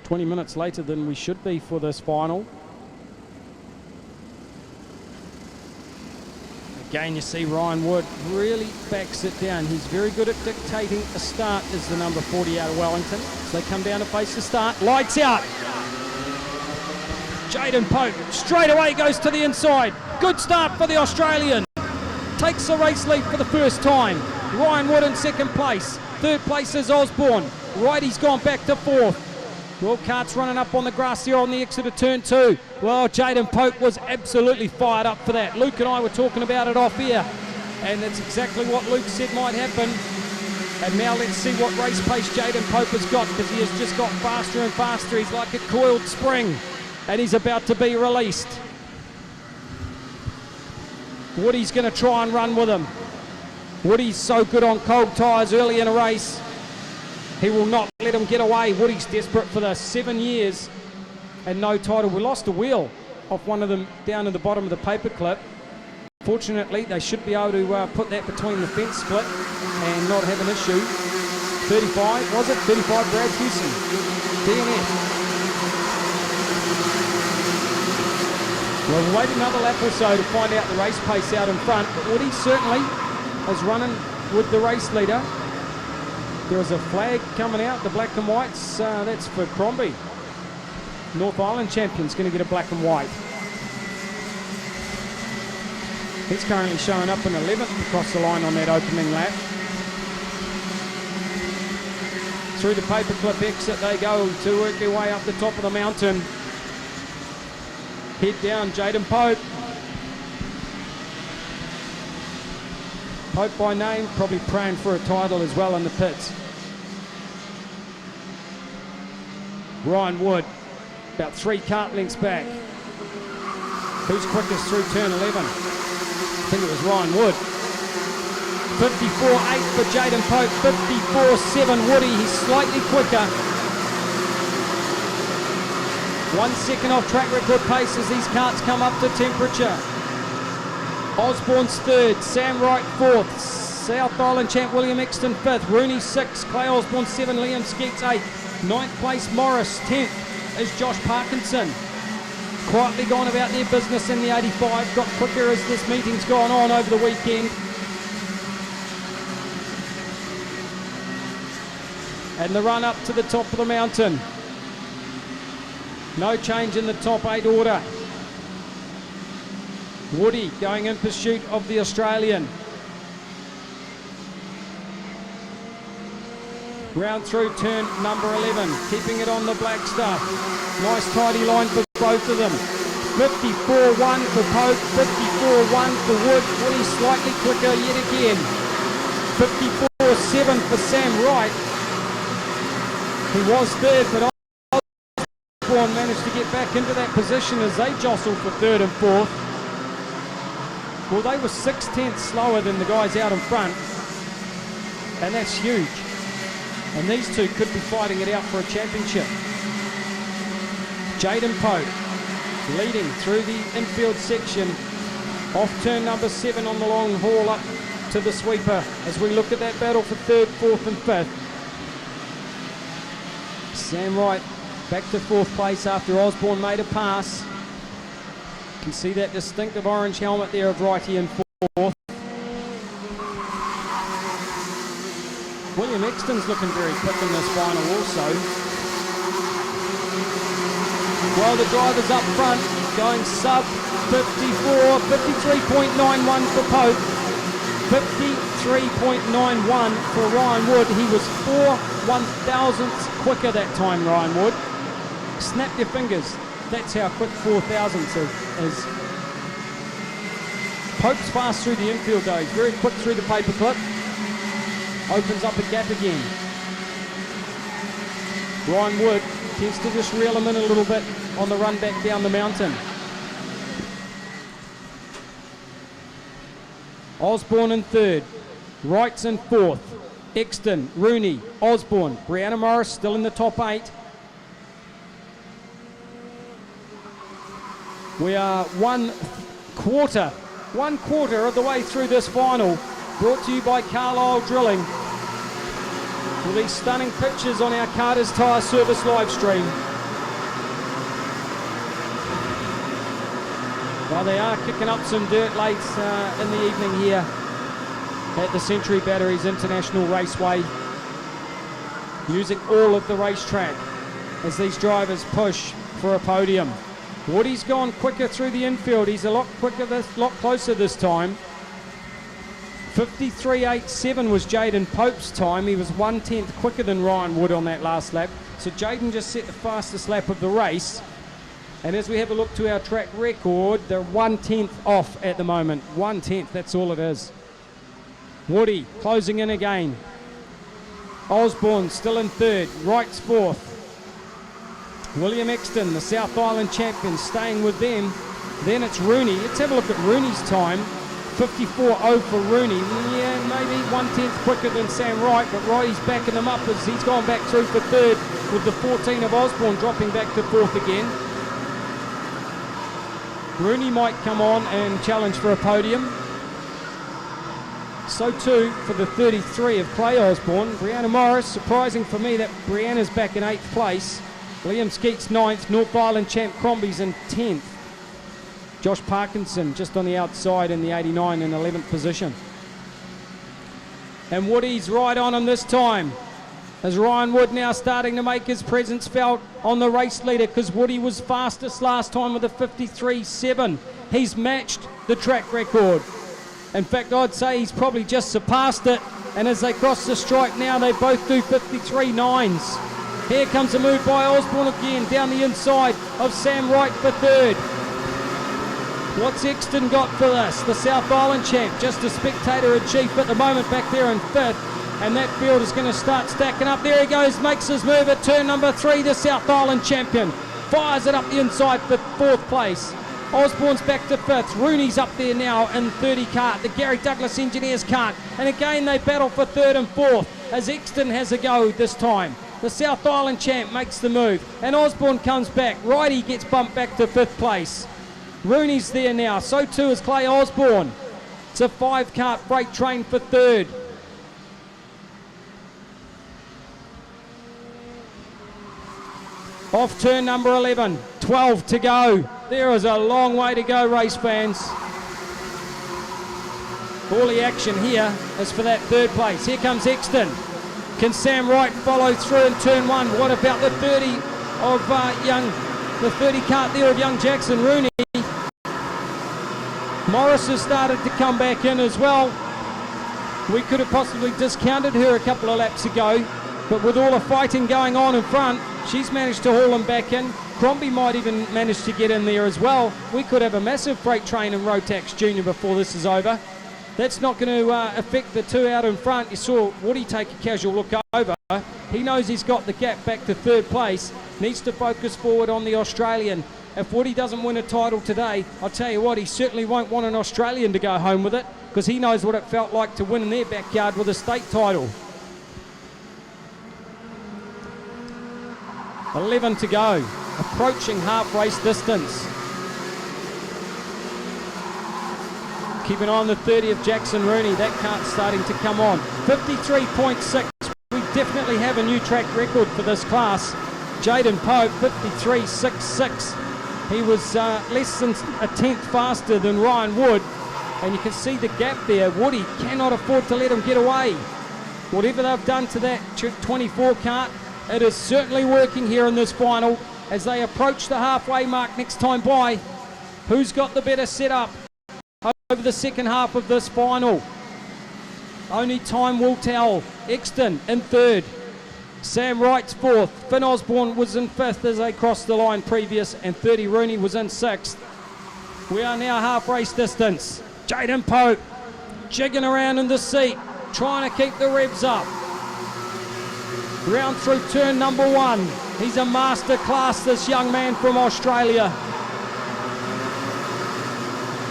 20 minutes later than we should be for this final. Again, you see Ryan Wood really backs it down. He's very good at dictating a start as the number 40 out of Wellington. So they come down to face the start. Lights out. Jaden Pope straight away goes to the inside. Good start for the Australian. Takes the race lead for the first time. Ryan Wood in second place. Third place is Osborne. Righty's gone back to fourth. Well, Kart's running up on the grass here on the exit of turn 2. Well, Jaden Pope was absolutely fired up for that. Luke and I were talking about it off here, and that's exactly what Luke said might happen. And now let's see what race pace Jaden Pope has got, because he has just got faster and faster. He's like a coiled spring, and he's about to be released. Woody's going to try and run with him. Woody's so good on cold tyres early in a race. He will not let him get away. Woody's desperate for the 7 years and no title. We lost a wheel off one of them down in the bottom of the paperclip. Fortunately, they should be able to put that between the fence split and not have an issue. 35, was it? 35, Brad Hewson. DNF. Well, we'll wait another lap or so to find out the race pace out in front. But Woody certainly is running with the race leader. There is a flag coming out, the black and whites. That's for Crombie. North Island champion's going to get a black and white. He's currently showing up in 11th across the line on that opening lap. Through the paperclip exit they go to work their way up the top of the mountain. Head down, Jaden Pope. Pope by name, probably praying for a title as well in the pits. Ryan Wood, about 3 kart lengths back. Who's quickest through turn 11? I think it was Ryan Wood. 54.8 for Jaden Pope, 54.7 Woody. He's slightly quicker. 1 second off track record pace as these karts come up to temperature. Osborne's third, Sam Wright fourth, South Island champ William Exton fifth, Rooney sixth, Clay Osborne 7, Liam Skeets 8th, 9th place Morris, 10th is Josh Parkinson. Quietly gone about their business in the 85, got quicker as this meeting's gone on over the weekend. And the run up to the top of the mountain. No change in the top 8 order. Woody going in pursuit of the Australian. Round through turn number 11, keeping it on the black stuff. Nice tidy line for both of them. 54.1 for Pope, 54.1 for Wood. Woody slightly quicker yet again. 54.7 for Sam Wright. He was third, but Osborne managed to get back into that position as they jostled for third and fourth. Well, they were 6/10 slower than the guys out in front, and that's huge. And these two could be fighting it out for a championship. Jaden Pope leading through the infield section, off turn number 7 on the long haul up to the sweeper as we look at that battle for third, fourth and fifth. Sam Wright back to fourth place after Osborne made a pass. You can see that distinctive orange helmet there of Righty in fourth. William Exton's looking very quick in this final also. Well, the drivers up front going sub 54, 53.91 for Pope, 53.91 for Ryan Wood. He was 4/1000ths quicker that time, Ryan Wood. Snap your fingers. That's how quick 4/1000ths is. Pope's fast through the infield though. He's very quick through the paperclip. Opens up a gap again. Ryan Wood tends to just reel him in a little bit on the run back down the mountain. Osborne in third. Wright's in fourth. Exton, Rooney, Osborne, Brianna Morris still in the top 8. We are one quarter of the way through this final, brought to you by Carlisle Drilling. With these stunning pictures on our Carter's Tyre Service live stream. Well, they are kicking up some dirt late in the evening here at the Century Batteries International Raceway, using all of the racetrack as these drivers push for a podium. Woody's gone quicker through the infield. He's a lot quicker, lot closer this time. 53.87 was Jaden Pope's time. He was 1/10 quicker than Ryan Wood on that last lap. So Jaden just set the fastest lap of the race. And as we have a look to our track record, they're 1/10 off at the moment. 1/10, that's all it is. Woody closing in again. Osborne still in third. Wright's fourth. William Exton, the South Island champion, staying with them. Then it's Rooney. Let's have a look at Rooney's time. 54.0 for Rooney. Yeah, maybe 1/10 quicker than Sam Wright, but Wrighty's backing them up as he's gone back through for third, with the 14 of Osborne dropping back to fourth again. Rooney might come on and challenge for a podium. So too for the 33 of Clay Osborne. Brianna Morris, surprising for me that Brianna's back in 8th place. Liam Skeet's 9th, North Island champ Crombie's in 10th. Josh Parkinson just on the outside in the 89 in 11th position. And Woody's right on him this time, as Ryan Wood now starting to make his presence felt on the race leader, because Woody was fastest last time with a 53.7. He's matched the track record. In fact, I'd say he's probably just surpassed it. And as they cross the stripe now, they both do 53.9s. Here comes a move by Osborne again down the inside of Sam Wright for third. What's Exton got for this? The South Island champ, just a spectator-in-chief at the moment back there in 5th. And that field is going to start stacking up. There he goes, makes his move at turn number 3, the South Island champion. Fires it up the inside for 4th place. Osborne's back to 5th. Rooney's up there now in 30 kart, the Gary Douglas Engineers kart. And again they battle for 3rd and 4th as Exton has a go this time. The South Island champ makes the move and Osborne comes back. Righty gets bumped back to 5th place. Rooney's there now, so too is Clay Osborne. It's a 5-kart freight train for 3rd. Off turn number 11, 12 to go. There is a long way to go, race fans. All the action here is for that 3rd place. Here comes Exton. Can Sam Wright follow through in turn 1? What about the 30 of the 30 kart there of young Jackson Rooney? Morris has started to come back in as well. We could have possibly discounted her a couple of laps ago, but with all the fighting going on in front, she's managed to haul him back in. Crombie might even manage to get in there as well. We could have a massive freight train in Rotax Junior before this is over. That's not going to affect the two out in front. You saw Woody take a casual look over. He knows he's got the gap back to 3rd place. Needs to focus forward on the Australian. If Woody doesn't win a title today, I'll tell you what, he certainly won't want an Australian to go home with it, because he knows what it felt like to win in their backyard with a state title. 11 to go, approaching half race distance. Keep an eye on the 30 of Jackson Rooney. That cart's starting to come on. 53.6. We definitely have a new track record for this class. Jaden Pope, 53.66. He was less than a 10th faster than Ryan Wood. And you can see the gap there. Woody cannot afford to let him get away. Whatever they've done to that 24 kart, it is certainly working here in this final as they approach the halfway mark next time by. Who's got the better setup over the second half of this final? Only time will tell. Exton in 3rd. Sam Wright's 4th. Finn Osborne was in 5th as they crossed the line previous, and 30 Rooney was in 6th. We are now half race distance. Jaden Pope jigging around in the seat, trying to keep the revs up. Round through turn number 1. He's a master class, this young man from Australia.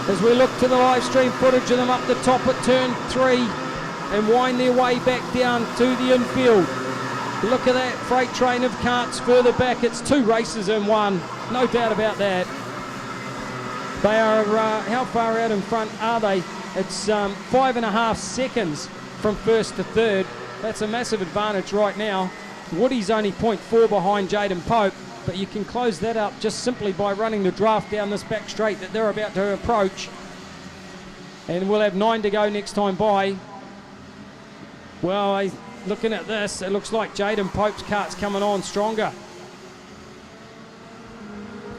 As we look to the live stream footage of them up the top at turn 3 and wind their way back down to the infield. Look at that freight train of karts further back. It's 2 races in 1, no doubt about that. They are, how far out in front are they? It's 5.5 seconds from 1st to 3rd. That's a massive advantage right now. Woody's only 0.4 behind Jaden Pope, but you can close that up just simply by running the draft down this back straight that they're about to approach. And we'll have 9 to go next time by. Well, looking at this, it looks like Jaden Pope's kart's coming on stronger.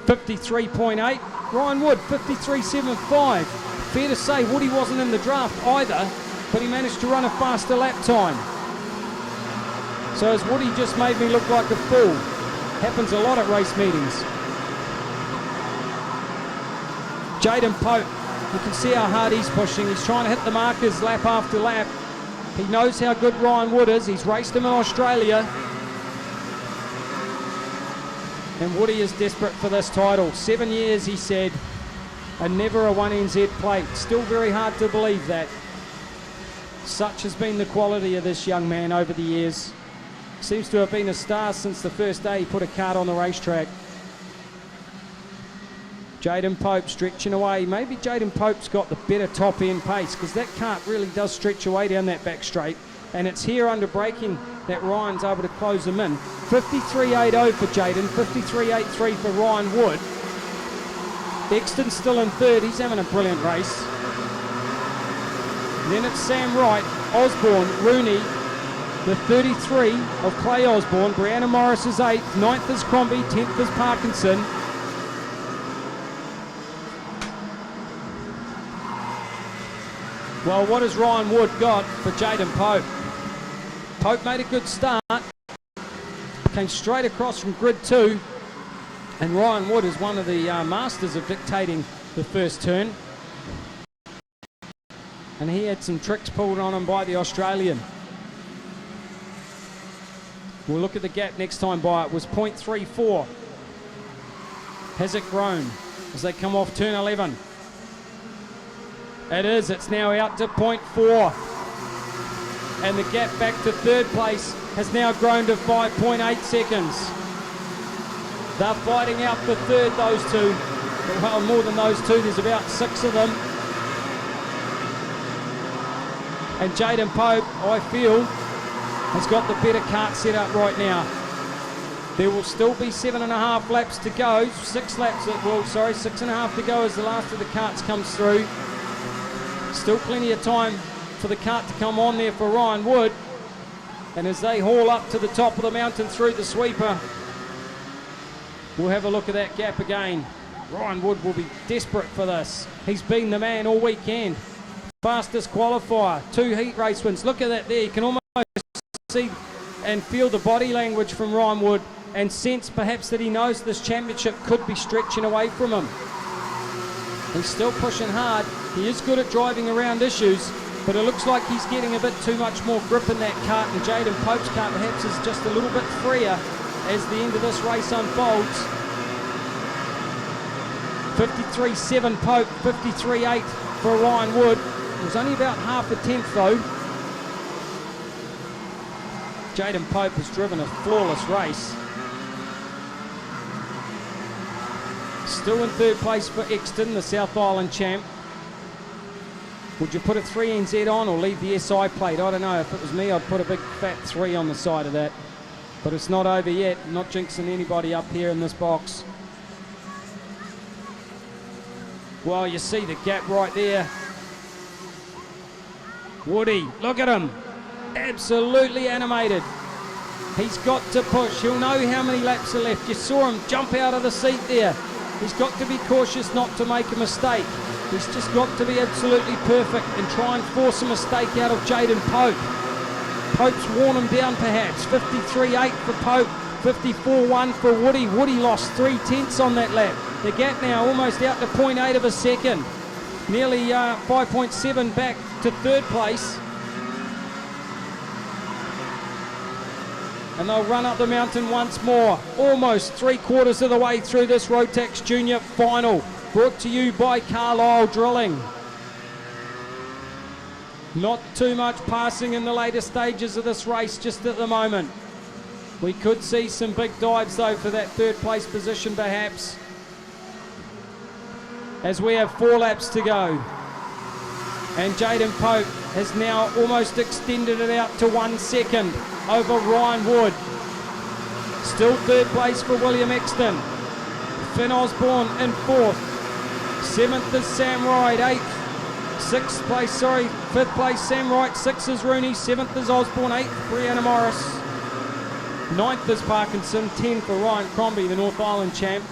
53.8. Ryan Wood, 53.75. Fair to say Woody wasn't in the draft either, but he managed to run a faster lap time. So as Woody just made me look like a fool. Happens a lot at race meetings. Jaden Pope, you can see how hard he's pushing. He's trying to hit the markers lap after lap. He knows how good Ryan Wood is. He's raced him in Australia. And Woody is desperate for this title. 7 years, he said, and never a 1NZ plate. Still very hard to believe that. Such has been the quality of this young man over the years. Seems to have been a star since the first day he put a kart on the racetrack. Jaden Pope stretching away. Maybe Jaden Pope's got the better top end pace, because that kart really does stretch away down that back straight. And it's here under braking that Ryan's able to close them in. 53.80 for Jaden, 53.83 for Ryan Wood. Exton's still in third. He's having a brilliant race. Then it's Sam Wright, Osborne, Rooney, the 33 of Clay Osborne. Brianna Morris is 8th, 9th is Crombie, 10th is Parkinson. Well, what has Ryan Wood got for Jaden Pope? Pope made a good start, came straight across from grid 2, and Ryan Wood is one of the masters of dictating the first turn. And he had some tricks pulled on him by the Australian. We'll look at the gap next time by. It was 0.34. Has it grown as they come off turn 11? It is. It's now out to 0.4. And the gap back to third place has now grown to 5.8 seconds. They're fighting out for third, those two. Well, more than those two, there's about 6 of them. And Jaden Pope, I feel, has got the better kart set up right now. There will still be 7.5 laps to go. 6 laps, 6.5 to go as the last of the karts comes through. Still plenty of time for the kart to come on there for Ryan Wood. And as they haul up to the top of the mountain through the sweeper, we'll have a look at that gap again. Ryan Wood will be desperate for this. He's been the man all weekend. Fastest qualifier, 2 heat race wins. Look at that there. You can almost see and feel the body language from Ryan Wood, and sense perhaps that he knows this championship could be stretching away from him. He's still pushing hard. He is good at driving around issues, but it looks like he's getting a bit too much more grip in that kart, and Jaden Pope's kart perhaps is just a little bit freer as the end of this race unfolds. 53.7 Pope, 53.8 for Ryan Wood. It was only about half a tenth though. Jaden Pope has driven a flawless race. Still in third place for Exton, the South Island champ. Would you put a 3NZ on or leave the SI plate? I don't know. If it was me, I'd put a big fat 3 on the side of that. But it's not over yet. I'm not jinxing anybody up here in this box. Well, you see the gap right there. Woody, look at him. Absolutely animated. He's got to push. He'll know how many laps are left. You saw him jump out of the seat there. He's got to be cautious not to make a mistake. He's just got to be absolutely perfect and try and force a mistake out of Jaden Pope. Pope's worn him down perhaps. 53.8 for Pope, 54.1 for Woody. Woody lost 3 tenths on that lap. The gap now almost out to 0.8 of a second. Nearly 5.7 back to third place. And they'll run up the mountain once more. Almost 3/4 of the way through this Rotax Junior final. Brought to you by Carlisle Drilling. Not too much passing in the later stages of this race just at the moment. We could see some big dives though for that third place position perhaps. As we have 4 laps to go. And Jaden Pope has now almost extended it out to 1 second over Ryan Wood. Still third place for William Exton. Finn Osborne in fourth. Seventh is Sam Wright. Fifth place Sam Wright. Sixth is Rooney. Seventh is Osborne. Eighth, Brianna Morris. Ninth is Parkinson. 10 for Ryan Crombie, the North Island champ.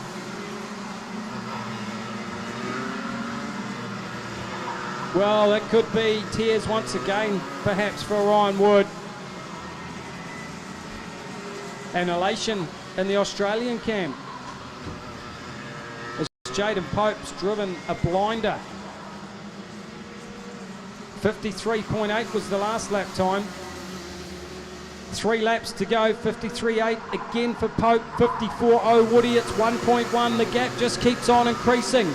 Well, it could be tears once again, perhaps, for Ryan Wood. And elation in the Australian camp, as Jaden Pope's driven a blinder. 53.8 was the last lap time. 3 laps to go, 53.8 again for Pope, 54.0 Woody, it's 1.1, the gap just keeps on increasing.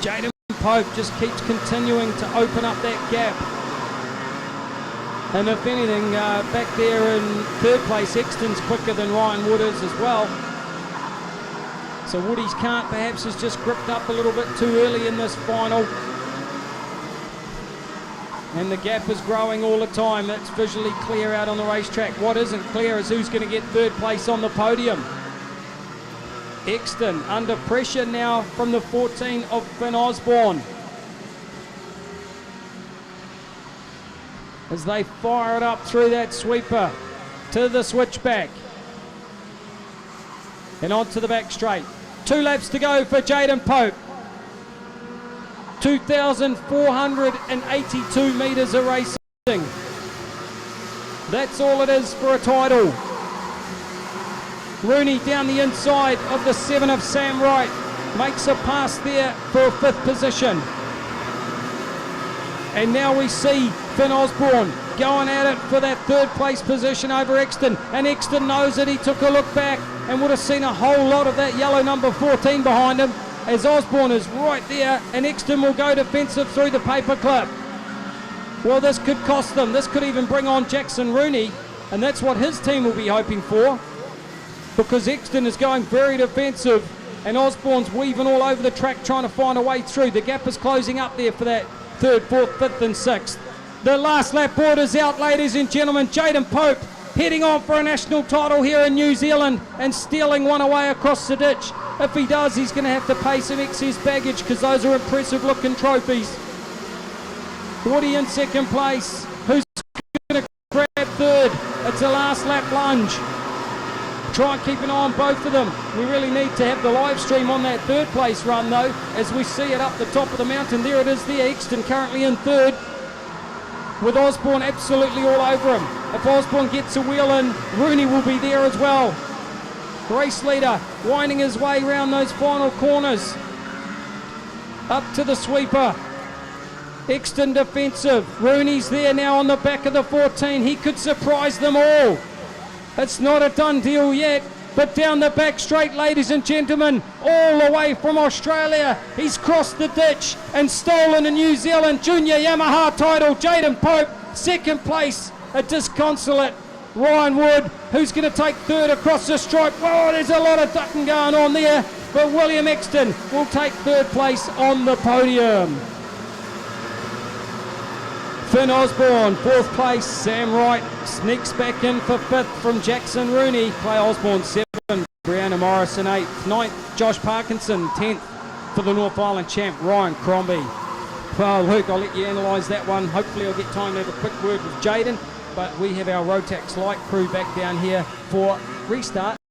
Jaden Pope just keeps continuing to open up that gap. And if anything, back there in third place, Exton's quicker than Ryan Wood is as well. So Woody's cart perhaps has just gripped up a little bit too early in this final. And the gap is growing all the time. That's visually clear out on the racetrack. What isn't clear is who's going to get third place on the podium. Exton under pressure now from the 14 of Finn Osborne, as they fire it up through that sweeper to the switchback and onto the back straight. 2 laps to go for Jaden Pope. 2,482 metres of racing. That's all it is for a title. Rooney down the inside of the 7 of Sam Wright. Makes a pass there for a 5th position. And now we see Finn Osborne going at it for that 3rd place position over Exton. And Exton knows it. He took a look back and would have seen a whole lot of that yellow number 14 behind him, as Osborne is right there, and Exton will go defensive through the paperclip. Well, this could cost them. This could even bring on Jackson Rooney, and that's what his team will be hoping for, because Exton is going very defensive and Osborne's weaving all over the track trying to find a way through. The gap is closing up there for that 3rd, 4th, 5th and 6th. The last lap order's out, ladies and gentlemen. Jaden Pope heading on for a national title here in New Zealand and stealing one away across the ditch. If he does, he's going to have to pay some excess baggage, because those are impressive looking trophies. Woody in 2nd place. Who's going to grab 3rd? It's a last lap lunge. Try and keep an eye on both of them. We really need to have the live stream on that 3rd place run though, as we see it up the top of the mountain. There it is there, Exton currently in 3rd, with Osborne absolutely all over him. If Osborne gets a wheel in, Rooney will be there as well. Race leader winding his way around those final corners. Up to the sweeper. Exton defensive. Rooney's there now on the back of the 14. He could surprise them all. It's not a done deal yet, but down the back straight, ladies and gentlemen, all the way from Australia, he's crossed the ditch and stolen a New Zealand Junior Yamaha title. Jaden Pope, 2nd place, a disconsolate Ryan Wood, who's going to take 3rd across the stripe. Whoa, there's a lot of ducking going on there, but William Exton will take 3rd place on the podium. Finn Osborne, 4th place. Sam Wright sneaks back in for 5th from Jackson Rooney. Clay Osborne, 7th. Brianna Morrison, 8th. 9th, Josh Parkinson, 10th for the North Island champ, Ryan Crombie. Well, Luke, I'll let you analyse that one. Hopefully I'll get time to have a quick word with Jaden. But we have our Rotax light crew back down here for restart.